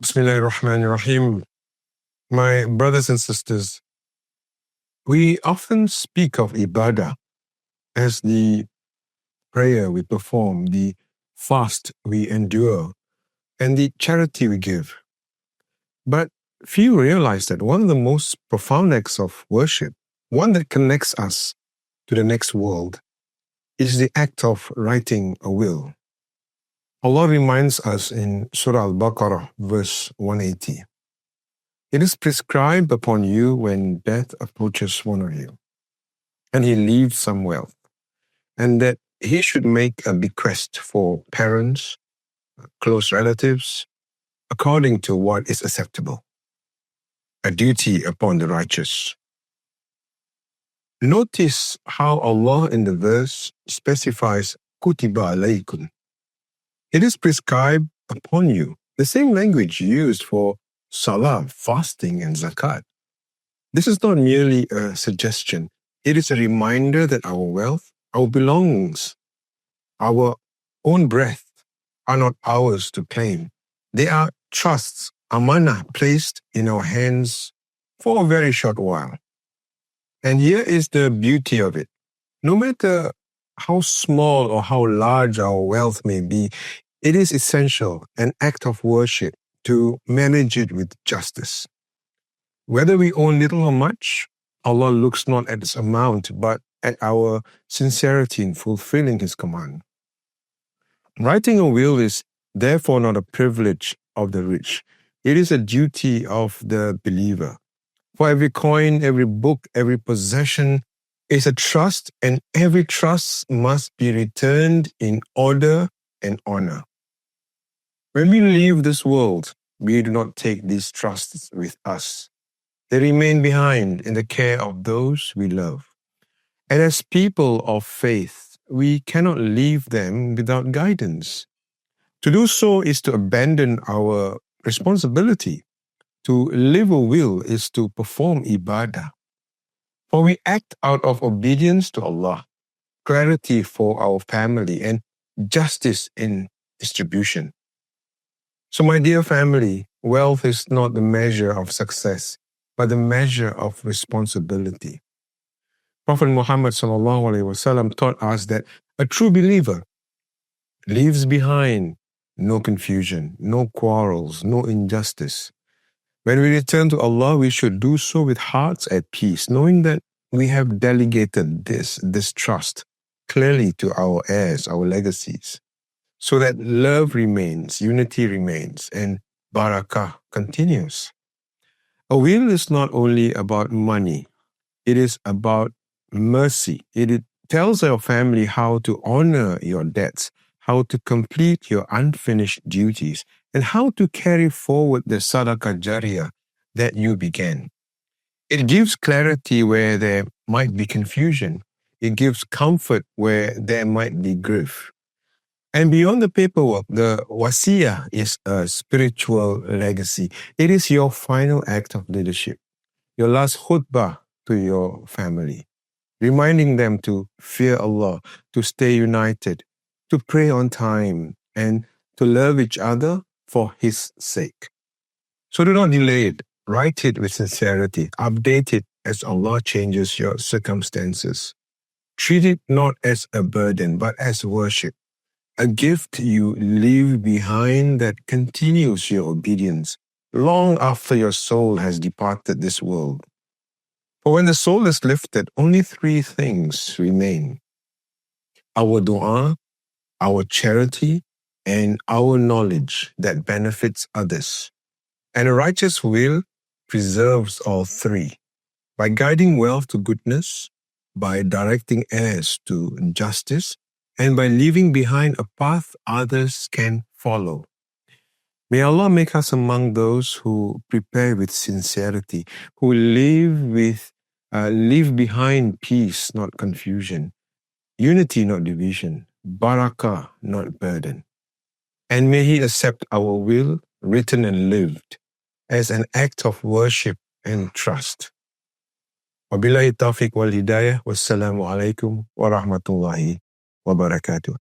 Bismillahirrahmanirrahim. My brothers and sisters, we often speak of Ibadah as the prayer we perform, the fast we endure, and the charity we give. But few realize that one of the most profound acts of worship, one that connects us to the next world, is the act of writing a will. Allah reminds us in Surah Al-Baqarah, verse 180. It is prescribed upon you when death approaches one of you, and he leaves some wealth, and that he should make a bequest for parents, close relatives, according to what is acceptable, a duty upon the righteous. Notice how Allah in the verse specifies kutiba alaykum. It is prescribed upon you, the same language used for salah, fasting, and zakat. This is not merely a suggestion. It is a reminder that our wealth, our belongings, our own breath are not ours to claim. They are trusts, Amanah, placed in our hands for a very short while. And here is the beauty of it. No matter how small or how large our wealth may be, it is essential, an act of worship, to manage it with justice. Whether we own little or much, Allah looks not at its amount, but at our sincerity in fulfilling His command. Writing a will is therefore not a privilege of the rich. It is a duty of the believer. For every coin, every book, every possession is a trust, and every trust must be returned in order and honor. When we leave this world, we do not take these trusts with us. They remain behind in the care of those we love. And as people of faith, we cannot leave them without guidance. To do so is to abandon our responsibility. To live a will is to perform ibadah. For we act out of obedience to Allah, clarity for our family, and justice in distribution. So my dear family, wealth is not the measure of success, but the measure of responsibility. Prophet Muhammad ﷺ taught us that a true believer leaves behind no confusion, no quarrels, no injustice. When we return to Allah, we should do so with hearts at peace, knowing that we have delegated this trust clearly to our heirs, our legacies, so that love remains, unity remains, and barakah continues. A will is not only about money, it is about mercy. It tells your family how to honor your debts, how to complete your unfinished duties, and how to carry forward the Sadaqah Jariyah that you began. It gives clarity where there might be confusion. It gives comfort where there might be grief. And beyond the paperwork, the Wasiyyah is a spiritual legacy. It is your final act of leadership, your last khutbah to your family, reminding them to fear Allah, to stay united, to pray on time, and to love each other for His sake. So do not delay it. Write it with sincerity. Update it as Allah changes your circumstances. Treat it not as a burden, but as worship, a gift you leave behind that continues your obedience long after your soul has departed this world. For when the soul is lifted, only three things remain: our dua, our charity, and our knowledge that benefits others. And a righteous will preserves all three by guiding wealth to goodness, by directing heirs to justice, and by leaving behind a path others can follow. May Allah make us among those who prepare with sincerity, who leave behind peace, not confusion, unity, not division, barakah, not burden. And may He accept our will, written and lived, as an act of worship and trust. Wabillahi taufiq wal hidayah. Wassalamu alaikum wa rahmatullahi wa barakatuh.